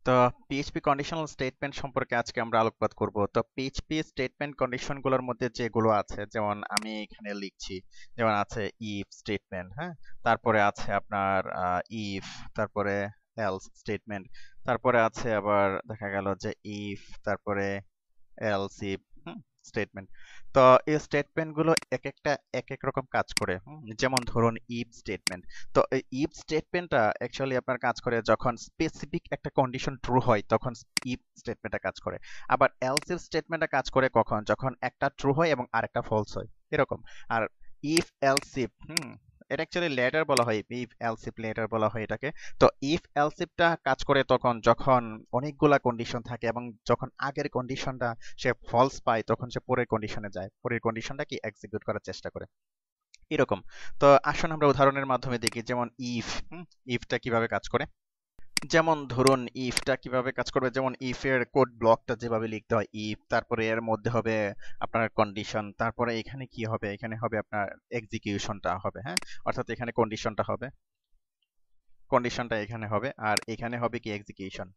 তো PHP conditional statement সম্পর্কে আজকে আমরা আলোকপাত করব। তো পিএইচপি স্টেটমেন্ট কন্ডিশনগুলোর মধ্যে যেগুলো আছে, যেমন আমি এখানে লিখছি, যেমন আছে ইফ স্টেটমেন্ট, হ্যাঁ, তারপরে আছে আপনার ইফ, তারপরে এলস স্টেটমেন্ট, তারপরে আছে আবার দেখা গেল যে ইফ, তারপরে এলস ইফ স্টেটমেন্ট। তো এই স্টেটমেন্ট গুলো এক একটা এক এক রকম কাজ করে। যেমন ধরুন ইফ স্টেটমেন্ট। তো এই ইফ স্টেটমেন্টটা অ্যাকচুয়ালি আপনার কাজ করে যখন স্পেসিফিক একটা কন্ডিশন ট্রু হয়, তখন ইফ স্টেটমেন্টটা কাজ করে। আবার এলস ইফ স্টেটমেন্টটা কাজ করে কখন, যখন একটা ট্রু হয় এবং আরেকটা ফলস হয়, এরকম। আর ইফ এলস ইফ এটা অ্যাকচুয়ালি লেটার বলা হয়, ইফ এলস ইফ লেটার বলা হয় এটাকে। তো ইফ এলস ইফটা কাজ করে তখন যখন অনেকগুলা কন্ডিশন থাকে এবং যখন আগের কন্ডিশনটা সে ফলস পায়, তখন সে পরের কন্ডিশনে যায়, পরের কন্ডিশনটা কি এক্সিকিউট করার চেষ্টা করে, এরকম। তো আসুন আমরা উদাহরণের মাধ্যমে দেখি, যেমন ইফ, ইফটা কিভাবে কাজ করে। যেমন ধরুন ইফটা কিভাবে কাজ করবে, যেমন ইফ এর কোড ব্লকটা যেভাবে লিখতে হয়, ইফ, তারপরে এর মধ্যে হবে আপনার কন্ডিশন, তারপরে এখানে কি হবে, এখানে হবে আপনার এক্সিকিউশনটা হবে, হ্যাঁ, অর্থাৎ এখানে কন্ডিশনটা হবে, কন্ডিশনটা এখানে হবে, আর এখানে হবে কি এক্সিকিউশন।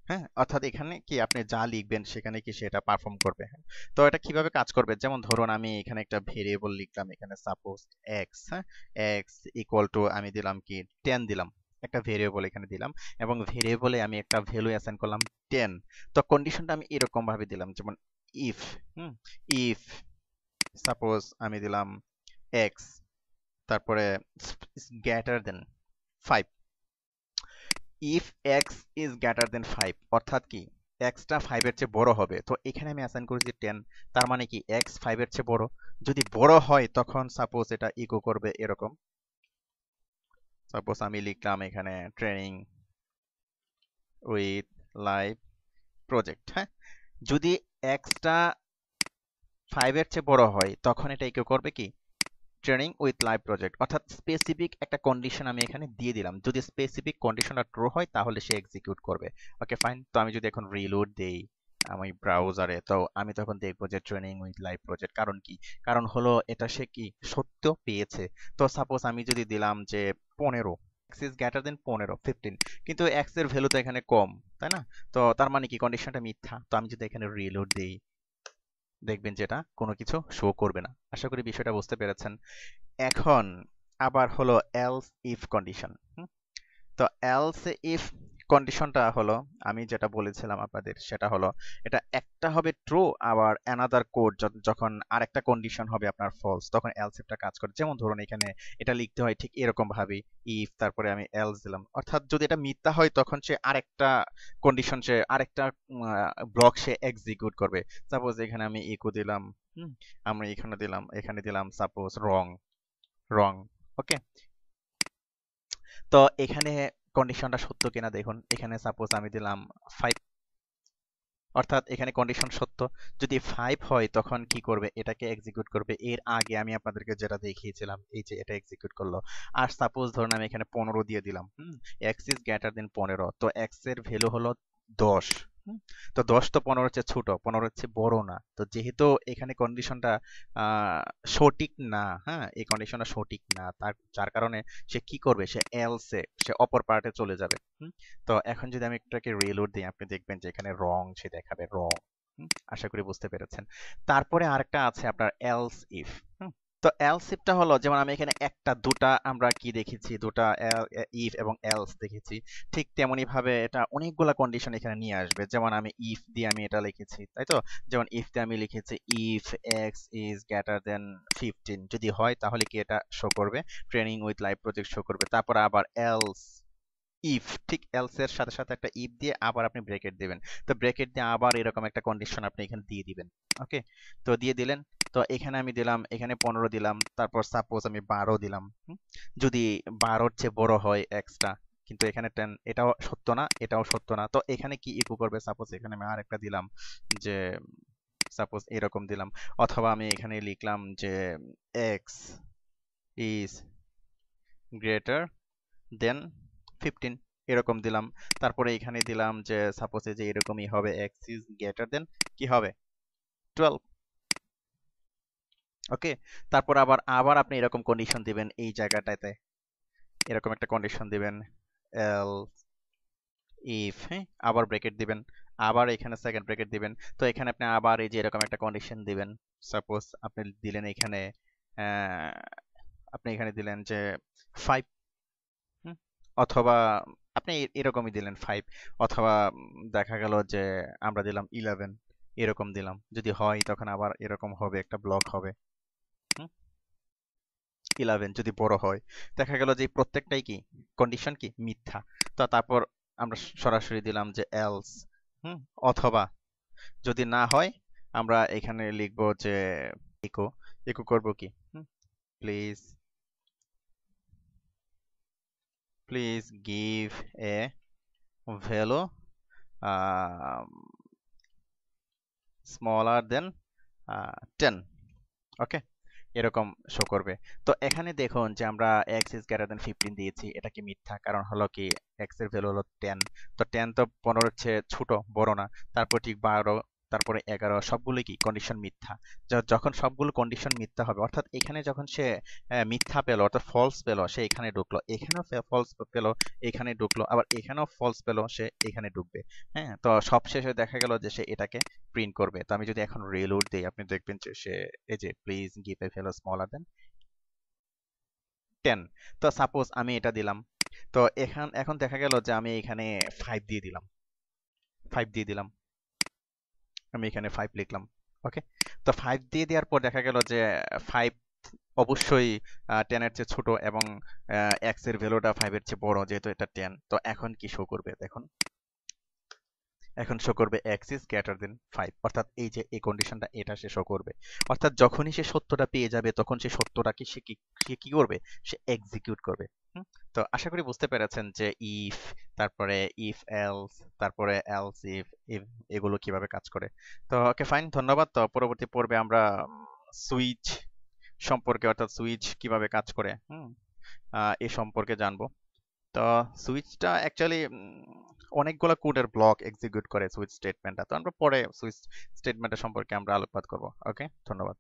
হ্যাঁ, অর্থাৎ এখানে কি আপনি যা লিখবেন সেখানে কি সেটা পারফর্ম করবে। হ্যাঁ, তো এটা কিভাবে কাজ করবে, যেমন ধরুন আমি এখানে একটা ভেরিয়েবল লিখলাম, এখানে সাপোজ এক্স, হ্যাঁ, এক্স ইকুয়াল টু আমি দিলাম কি 10 দিলাম, একটা ভেরিয়েবল এখানে দিলাম, এবং ভেরিয়েবলে আমি একটা ভ্যালু অ্যাসাইন করলাম 10। তো কন্ডিশনটা আমি এরকম ভাবে দিলাম, যেমন ইফ, ইফ সাপোজ আমি দিলাম এক্স, তারপরে greater than 5, if x is greater than 5, অর্থাৎ কি এক্সটা 5 এর চেয়ে বড় হবে। তো এখানে আমি অ্যাসাইন করেছি 10, তার মানে কি এক্স 5 এর চেয়ে বড়। যদি বড় হয় তখন সাপোজ এটা ইকো করবে এরকম। সাপোজ আমি লিখলাম এখানে ট্রেনিং উইথ লাইভ প্রজেক্ট, হ্যাঁ, যদি এক্সটা 5 এর চেয়ে বড় হয় তখন এটা ইকো করবে কি ট্রেনিং উইথ লাইভ প্রজেক্ট, অর্থাৎ স্পেসিফিক একটা কন্ডিশন আমি এখানে দিয়ে দিলাম। যদি স্পেসিফিক কন্ডিশনটা ট্রু হয় তাহলে সে এক্সিকিউট করবে। Okay fine. তো আমি যদি এখন রিলোড দেই আমি ব্রাউজারে, তো আমি তখন দেখবো যে ট্রেনিং উইথ লাইভ প্রজেক্ট। কারণ কি, কারণ হলো এটা সে কি সত্য পেয়েছে। তো সাপোজ আমি যদি দিলাম যে 15, এক্স ইজ গ্রেটার দেন 15, কিন্তু এক্স এর ভ্যালু তো এখানে কম, তাই না? তো তার মানে কি কন্ডিশনটা মিথ্যা। তো আমি যদি এখানে রিলোড দেই, দেখবেন যেটা কোনো কিছু শো করবে না। আশা করি বিষয়টা বুঝতে পেরেছেন। এখন আবার হলো এলস ইফ কন্ডিশন। তো এলস ইফ কন্ডিশনটা হলো আমি যেটা বলেছিলাম আপনাদের, সেটা হলো এটা একটা হবে ট্রু, আবার অ্যানাদার কোড যখন আরেকটা কন্ডিশন হবে আপনার ফলস, তখন এলস ইফটা কাজ করে। যেমন ধরুন এখানে এটা লিখতে হয় ঠিক এরকম ভাবে, ইফ তারপরে আমি এলস দিলাম, অর্থাৎ যদি এটা মিথ্যা হয় তখন সে আরেকটা কন্ডিশন, সে আরেকটা ব্লক সে এক্সিকিউট করবে। সাপোজ এখানে আমি ইকো দিলাম, আমি এখানে দিলাম সাপোজ রং, রং। ওকে, তো এখানে কন্ডিশনটা সত্য কিনা দেখুন, এখানে সাপোজ আমি দিলাম 5, অর্থাৎ এখানে কন্ডিশন সত্য। যদি 5 হয় তখন কি করবে, এটাকে এক্সিকিউট করবে। এর আগে আমি আপনাদেরকে যেটা দেখিয়েছিলাম, এই যে এটা এক্সিকিউট করলো। আর সাপোজ ধরুন আমি এখানে 15 দিয়ে দিলাম, এক্স ইজ গ্রেটার দেন 15, তো এক্স এর ভ্যালু হলো 10। তো 10 তো 15 চেয়ে ছোট, 15 চেয়ে বড় না। তো যেহেতু এখানে কন্ডিশনটা সঠিক না, হ্যাঁ, এই কন্ডিশনটা সঠিক না, তার যার কারণে সে কি করবে, সে এলসে সে অপর পার্টে চলে যাবে। তো এখন যদি আমি এটাকে রিলোড দিই, আপনি দেখবেন যে এখানে রং সে দেখাবে, রং। আশা করি বুঝতে পেরেছেন। তারপরে আরেকটা আছে আপনার এলস ইফ। তো এলস ইফটা হলো, যেমন আমি এখানে একটা দুটা আমরা কি দেখেছি, দুটা ইফ এবং এলস দেখেছি, ঠিক তেমনি ভাবে এটা অনেকগুলা কন্ডিশন এখানে নিয়ে আসবে। যেমন আমি ইফ দিয়ে আমি এটা লিখেছি, তাই তো? যেমন ইফ দিয়ে আমি লিখেছি if x is greater than 15, যদি হয় তাহলে কি এটা শো করবে, training with live project show করবে। তারপর আবার এলস ইফ, ঠিক এলস এর সাথে সাথে একটা ইফ দিয়ে আবার আপনি ব্রেকেট দিবেন। তো ব্রেকেট দিয়ে আবার এরকম একটা কন্ডিশন আপনি এখানে দিয়ে দিবেন। ওকে, তো দিয়ে দিলেন। তো এখানে আমি দিলাম, এখানে 15 দিলাম, তারপর সাপোজ আমি 12 দিলাম। যদি 12-র চেয়ে বড় হয় এক্সটা, কিন্তু এখানে 10, এটাও সত্য না, এটাও সত্য না। তো এখানে কি ইকো করবে, সাপোজ এখানে আমি আরেকটা দিলাম, যে সাপোজ এরকম দিলাম, অথবা আমি এখানে লিখলাম যে এক্স ইজ গ্রেটার দেন 15, এরকম দিলাম। তারপরে এখানে দিলাম যে সাপোজ যে এরকমই হবে, x ইজ গ্রেটার দেন কি হবে 12। ওকে, তারপর আবার আবার আপনি এরকম কন্ডিশন দিবেন এই জায়গাটাতে, এরকম একটা কন্ডিশন দিবেন, এল ইফ, হ্যাঁ, আবার ব্র্যাকেট দিবেন, আবার এখানে সেকেন্ড ব্র্যাকেট দিবেন। তো এখানে আপনি আবার এই যে এরকম একটা কন্ডিশন দিবেন। সাপোজ আপনি দিলেন এখানে আহ, আপনি এখানে দিলেন যে 5, অথবা আপনি এরকমই দিলেন 5, অথবা দেখা গেল যে আমরা দিলাম 11, এরকম দিলাম। যদি হয় তখন আবার এরকম হবে, একটা ব্লক হবে। 11 যদি বড় হয়, দেখা গেল যে প্রত্যেকটাই কি কন্ডিশন কি মিথ্যা। তো তারপর আমরা সরাসরি দিলাম যে এলস, অথবা যদি না হয় আমরা এখানে লিখবো যে ইকো, ইকো করব কি, please please give a value smaller দেন 10। ওকে, এরকম শো করবে। তো এখানে দেখুন যে আমরা x is greater than 15 দিয়েছি, এটা কি মিথ্যা, কারণ হলো কি x এর ভ্যালু হলো 10। তো 10 তো 15 এর চেয়ে ছোট, বড় না। তারপর ঠিক 12, তারপরে 11, সবগুলোই কি কন্ডিশন মিথ্যা। যখন সবগুলো কন্ডিশন মিথ্যা হবে, অর্থাৎ এখানে যখন সে মিথ্যা পেলো, অর্থাৎ ফলস পেলো, সে এখানে ঢুকলো, এখানেও ফলস পেলো, এখানে ঢুকলো, আবার এখানেও ফলস পেলো, সে এখানে ঢুকবে। হ্যাঁ, তো সবশেষে দেখা গেল যে সে এটাকে প্রিন্ট করবে। তো আমি যদি এখন রিলোড দিই, আপনি দেখবেন যে সে এই যে please give a value smaller দেন 10। তো সাপোজ আমি এটা দিলাম, তো এখন দেখা গেল যে আমি এখানে 5 দিয়ে দিলাম, 5 দিয়ে দিলাম, আমি এখানে 5 লিখলাম। ওকে, তো 5 দিয়ে দেওয়ার পর দেখা গেল যে 5 অবশ্যই 10 এর চেয়ে ছোট, এবং x এর ভ্যালুটা 5 এর চেয়ে বড়, যেহেতু এটা 10। তো এখন কি শো করবে দেখুন, এখন শো করবে x is greater than 5, অর্থাৎ এই যে এই কন্ডিশনটা এটা সে শো করবে। অর্থাৎ যখনই সে সত্যটা পেয়ে যাবে, তখন সে সত্যটাকে সে কি করবে, সে এক্সিকিউট করবে। হুম? তো আশা করি বুঝতে পেরেছেন যে ইফ, তারপরে ইফ এলস, তারপরে এলস ইফ এগুলো কিভাবে কাজ করে। তো ওকে, ফাইন, ধন্যবাদ। তো পরবর্তী পর্বে আমরা সুইচ সম্পর্কে, অর্থাৎ সুইচ কিভাবে কাজ করে, এ সম্পর্কে জানবো। তো সুইচটা অ্যাকচুয়ালি অনেকগুলো কোডের ব্লক এক্সিকিউট করে সুইচ স্টেটমেন্টটা। তো আমরা পরে সুইচ স্টেটমেন্টের সম্পর্কে আমরা আলোকপাত করব। ওকে, ধন্যবাদ।